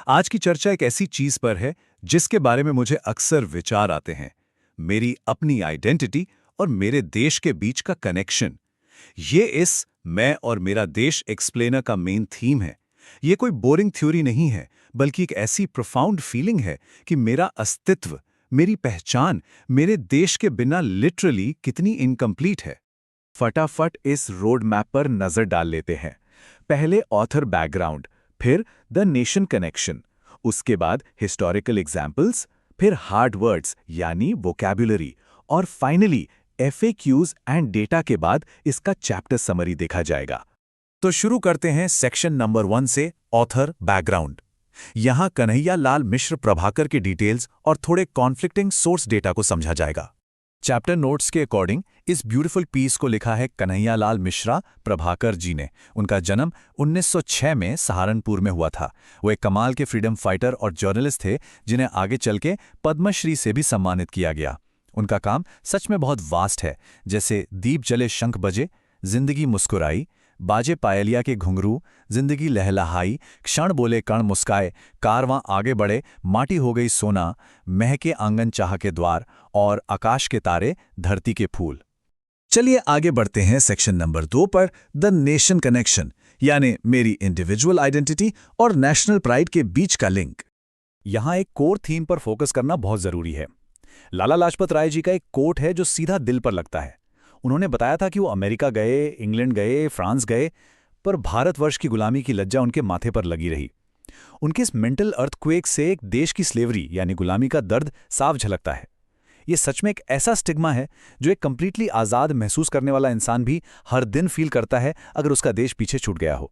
आज की चर्चा एक ऐसी चीज पर है जिसके बारे में मुझे अक्सर विचार आते हैं। मेरी अपनी आइडेंटिटी और मेरे देश के बीच का कनेक्शन। ये इस मैं और मेरा देश एक्सप्लेनर का मेन थीम है। ये कोई बोरिंग थ्योरी नहीं है, बल्कि एक ऐसी प्रोफाउंड फीलिंग है कि मेरा अस्तित्व, मेरी पहचान मेरे देश के बिना लिटरली कितनी इनकम्प्लीट है। फटाफट इस रोड मैप पर नजर डाल लेते हैं। पहले ऑथर बैकग्राउंड, फिर द नेशन कनेक्शन, उसके बाद हिस्टोरिकल एग्जाम्पल्स, फिर हार्ड वर्ड्स यानी वोकैबुलरी, और फाइनली FAQs एंड डेटा के बाद इसका चैप्टर समरी देखा जाएगा। तो शुरू करते हैं सेक्शन नंबर 1 से, ऑथर बैकग्राउंड। यहां कन्हैया लाल मिश्र प्रभाकर के डिटेल्स और थोड़े कॉन्फ्लिक्टिंग सोर्स डेटा को समझा जाएगा। चैप्टर नोट्स के अकॉर्डिंग इस ब्यूटीफुल पीस को लिखा है कन्हैया लाल मिश्रा प्रभाकर जी ने। उनका जन्म 1906 में सहारनपुर में हुआ था। वो एक कमाल के फ्रीडम फाइटर और जर्नलिस्ट थे जिन्हें आगे चल के पद्मश्री से भी सम्मानित किया गया। उनका काम सच में बहुत वास्ट है, जैसे दीप जले शंख बजे, जिंदगी मुस्कुराई, बाजे पायलिया के घुंघरू, जिंदगी लहलहाई, क्षण बोले कण मुस्काए, कारवां आगे बढ़े, माटी हो गई सोना, महके आंगन चाह के द्वार, और आकाश के तारे, धरती के फूल। चलिए आगे बढ़ते हैं सेक्शन नंबर 2 पर, द नेशन कनेक्शन, यानी मेरी इंडिविजुअल आइडेंटिटी और नेशनल प्राइड के बीच का लिंक। यहां एक कोर थीम पर फोकस करना बहुत जरूरी है। लाला लाजपत राय जी का एक कोट है जो सीधा दिल पर लगता है। उन्होंने बताया था कि वो अमेरिका गए, इंग्लैंड गए, फ्रांस गए, पर भारतवर्ष की गुलामी की लज्जा उनके माथे पर लगी रही। उनके इस मेंटल अर्थक्वेक से एक देश की स्लेवरी यानी गुलामी का दर्द साफ झलकता है। ये सच में एक ऐसा स्टिग्मा है जो एक कंप्लीटली आज़ाद महसूस करने वाला इंसान भी हर दिन फील करता है अगर उसका देश पीछे छूट गया हो।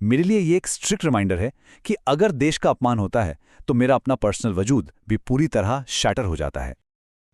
मेरे लिए ये एक स्ट्रिक्ट रिमाइंडर है कि अगर देश का अपमान होता है तो मेरा अपना पर्सनल वजूद भी पूरी तरह शैटर हो जाता है।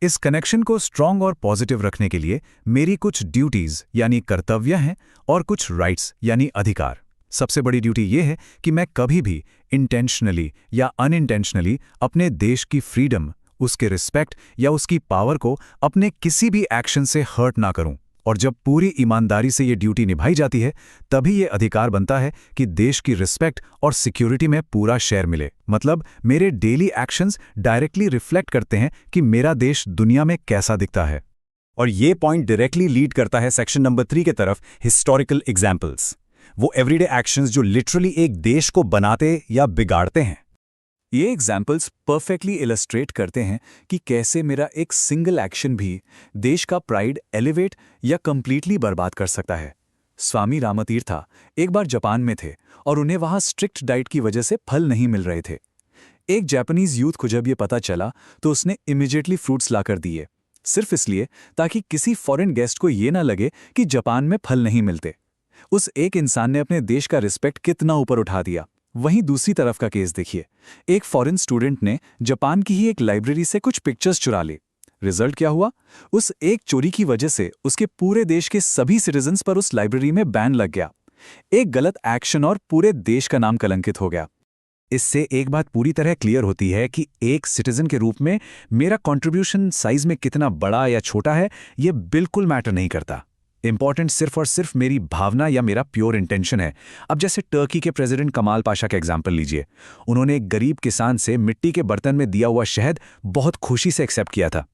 इस कनेक्शन को स्ट्रॉन्ग और पॉजिटिव रखने के लिए मेरी कुछ ड्यूटीज यानी कर्तव्य हैं और कुछ राइट्स यानी अधिकार। सबसे बड़ी ड्यूटी ये है कि मैं कभी भी इंटेंशनली या अनइंटेंशनली अपने देश की फ्रीडम, उसके रिस्पेक्ट या उसकी पावर को अपने किसी भी एक्शन से हर्ट ना करूं। और जब पूरी ईमानदारी से ये ड्यूटी निभाई जाती है तभी ये अधिकार बनता है कि देश की रिस्पेक्ट और सिक्योरिटी में पूरा शेयर मिले। मतलब मेरे डेली एक्शंस डायरेक्टली रिफ्लेक्ट करते हैं कि मेरा देश दुनिया में कैसा दिखता है। और ये पॉइंट डायरेक्टली लीड करता है सेक्शन नंबर 3 के तरफ, हिस्टोरिकल एग्जाम्पल्स। वो एवरीडे एक्शंस जो लिटरली एक देश को बनाते या बिगाड़ते हैं। ये एग्जाम्पल्स परफेक्टली इलस्ट्रेट करते हैं कि कैसे मेरा एक सिंगल एक्शन भी देश का प्राइड एलिवेट या कंप्लीटली बर्बाद कर सकता है। स्वामी रामतीर्था एक बार जापान में थे और उन्हें वहां स्ट्रिक्ट डाइट की वजह से फल नहीं मिल रहे थे। एक जापानीज यूथ को जब ये पता चला तो उसने इमीडिएटली फ्रूट्स लाकर दिए, सिर्फ इसलिए ताकि किसी फॉरेन गेस्ट को ये ना लगे कि जापान में फल नहीं मिलते। उस एक इंसान ने अपने देश का रिस्पेक्ट कितना ऊपर उठा दिया। वहीं दूसरी तरफ का केस देखिए, एक फॉरेन स्टूडेंट ने जापान की ही एक लाइब्रेरी से कुछ पिक्चर्स चुरा ली। रिजल्ट क्या हुआ? उस एक चोरी की वजह से उसके पूरे देश के सभी सिटीजन्स पर उस लाइब्रेरी में बैन लग गया। एक गलत एक्शन और पूरे देश का नाम कलंकित हो गया। इससे एक बात पूरी तरह क्लियर होती है कि एक सिटीजन के रूप में मेरा कंट्रीब्यूशन साइज में कितना बड़ा या छोटा है, यह बिल्कुल मैटर नहीं करता। इंपॉर्टेंट सिर्फ और सिर्फ मेरी भावना या मेरा प्योर इंटेंशन है। अब जैसे टर्की के प्रेसिडेंट कमाल पाशा का एग्जाम्पल लीजिए। उन्होंने एक गरीब किसान से मिट्टी के बर्तन में दिया हुआ शहद बहुत खुशी से एक्सेप्ट किया था।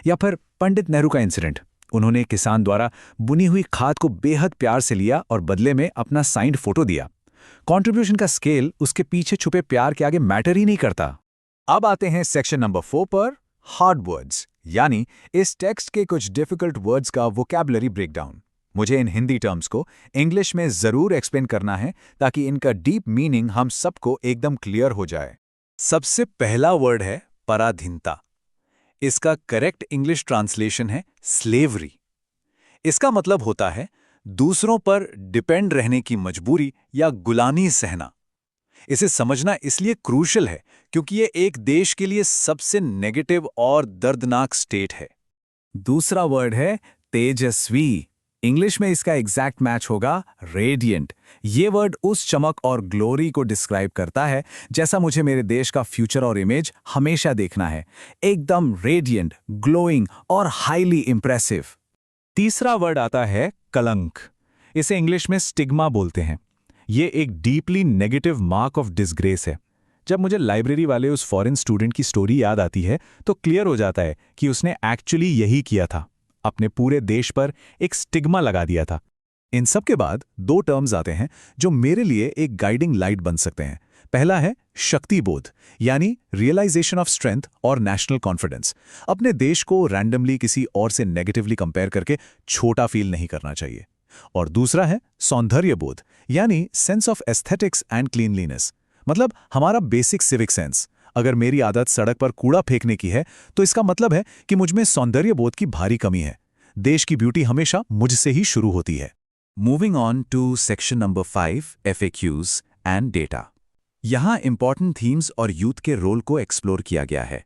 या फिर पंडित नेहरू का इंसिडेंट, उन्होंने किसान द्वारा बुनी हुई खाद को बेहद प्यार से लिया और बदले में अपना साइंड फोटो दिया। कॉन्ट्रीब्यूशन का स्केल उसके पीछे छुपे प्यार के आगे मैटर ही नहीं करता। अब आते हैं सेक्शन नंबर 4 पर, हार्ड वर्ड्स, यानी इस टेक्स्ट के कुछ डिफिकल्ट वर्ड्स का वोकैबुलरी ब्रेकडाउन। मुझे इन हिंदी टर्म्स को इंग्लिश में जरूर एक्सप्लेन करना है ताकि इनका डीप मीनिंग हम सबको एकदम क्लियर हो जाए। सबसे पहला वर्ड है पराधीनता। इसका करेक्ट इंग्लिश ट्रांसलेशन है स्लेवरी। इसका मतलब होता है दूसरों पर डिपेंड रहने की मजबूरी या गुलामी सहना। इसे समझना इसलिए क्रूशल है क्योंकि ये एक देश के लिए सबसे नेगेटिव और दर्दनाक स्टेट है। दूसरा वर्ड है तेजस्वी। इंग्लिश में इसका एग्जैक्ट मैच होगा रेडिएंट। ये वर्ड उस चमक और ग्लोरी को डिस्क्राइब करता है जैसा मुझे मेरे देश का फ्यूचर और इमेज हमेशा देखना है, एकदम रेडिएंट, ग्लोइंग और हाईली इंप्रेसिव। तीसरा वर्ड आता है कलंक। इसे इंग्लिश में स्टिग्मा बोलते हैं। ये एक deeply negative mark of disgrace है। जब मुझे लाइब्रेरी वाले उस फॉरेन स्टूडेंट की स्टोरी याद आती है तो क्लियर हो जाता है कि उसने एक्चुअली यही किया था, अपने पूरे देश पर एक स्टिग्मा लगा दिया था। इन सब के बाद दो टर्म्स आते हैं जो मेरे लिए एक गाइडिंग लाइट बन सकते हैं। पहला है शक्ति बोध, यानी रियलाइजेशन ऑफ स्ट्रेंथ और नेशनल कॉन्फिडेंस। अपने देश को रैंडमली किसी और से नेगेटिवली कंपेयर करके छोटा फील नहीं करना चाहिए। और दूसरा है सौंदर्य बोध, यानी sense of aesthetics and cleanliness, मतलब हमारा बेसिक सिविक सेंस। अगर मेरी आदत सड़क पर कूड़ा फेंकने की है तो इसका मतलब है कि मुझमें सौंदर्य बोध की भारी कमी है। देश की ब्यूटी हमेशा मुझसे ही शुरू होती है। Moving on to section number 5, FAQs and data. यहाँ इंपॉर्टेंट थीम्स और यूथ के रोल को एक्सप्लोर किया गया है।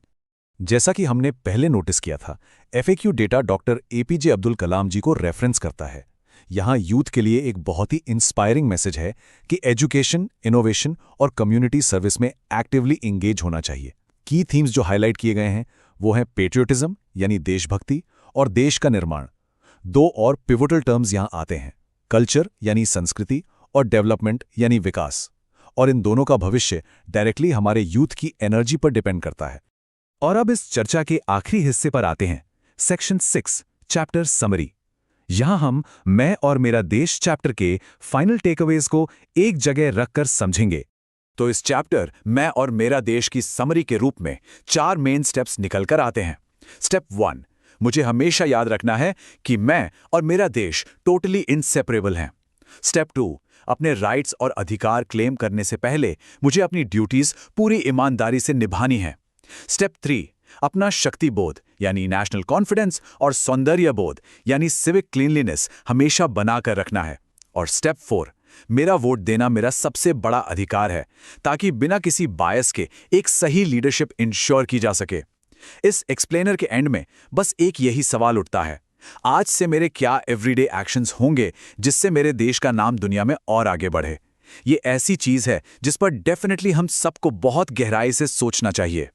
जैसा कि हमने पहले नोटिस किया था, FAQ data doctor APJ Abdul Kalam ji को रेफरेंस करता है। यहाँ यूथ के लिए एक बहुत ही इंस्पायरिंग मैसेज है कि एजुकेशन, इनोवेशन और कम्युनिटी सर्विस में एक्टिवली इंगेज होना चाहिए। की थीम्स जो हाईलाइट किए गए हैं वो हैं पेट्रियोटिज्म यानी देशभक्ति और देश का निर्माण। दो और पिवोटल टर्म्स यहाँ आते हैं, कल्चर यानी संस्कृति और डेवलपमेंट यानी विकास। और इन दोनों का भविष्य डायरेक्टली हमारे यूथ की एनर्जी पर डिपेंड करता है। और अब इस चर्चा के आखिरी हिस्से पर आते हैं, सेक्शन 6, चैप्टर समरी। यहां हम मैं और मेरा देश चैप्टर के फाइनल टेकअवेज को एक जगह रखकर समझेंगे। तो इस चैप्टर मैं और मेरा देश की समरी के रूप में 4 मेन स्टेप्स निकल कर आते हैं। स्टेप 1, मुझे हमेशा याद रखना है कि मैं और मेरा देश टोटली इनसेपरेबल हैं। स्टेप 2, अपने राइट्स और अधिकार क्लेम करने से पहले मुझे अपनी ड्यूटीज पूरी ईमानदारी से निभानी है। स्टेप 3, अपना शक्ति बोध यानी नेशनल कॉन्फिडेंस और सौंदर्य बोध यानी सिविक क्लीनलीनेस हमेशा बनाकर रखना है। और स्टेप 4, मेरा वोट देना मेरा सबसे बड़ा अधिकार है, ताकि बिना किसी बायस के एक सही लीडरशिप इंश्योर की जा सके। इस एक्सप्लेनर के एंड में बस एक यही सवाल उठता है, आज से मेरे क्या एवरीडे एक्शंस होंगे जिससे मेरे देश का नाम दुनिया में और आगे बढ़े। ये ऐसी चीज है जिस पर डेफिनेटली हम सबको बहुत गहराई से सोचना चाहिए।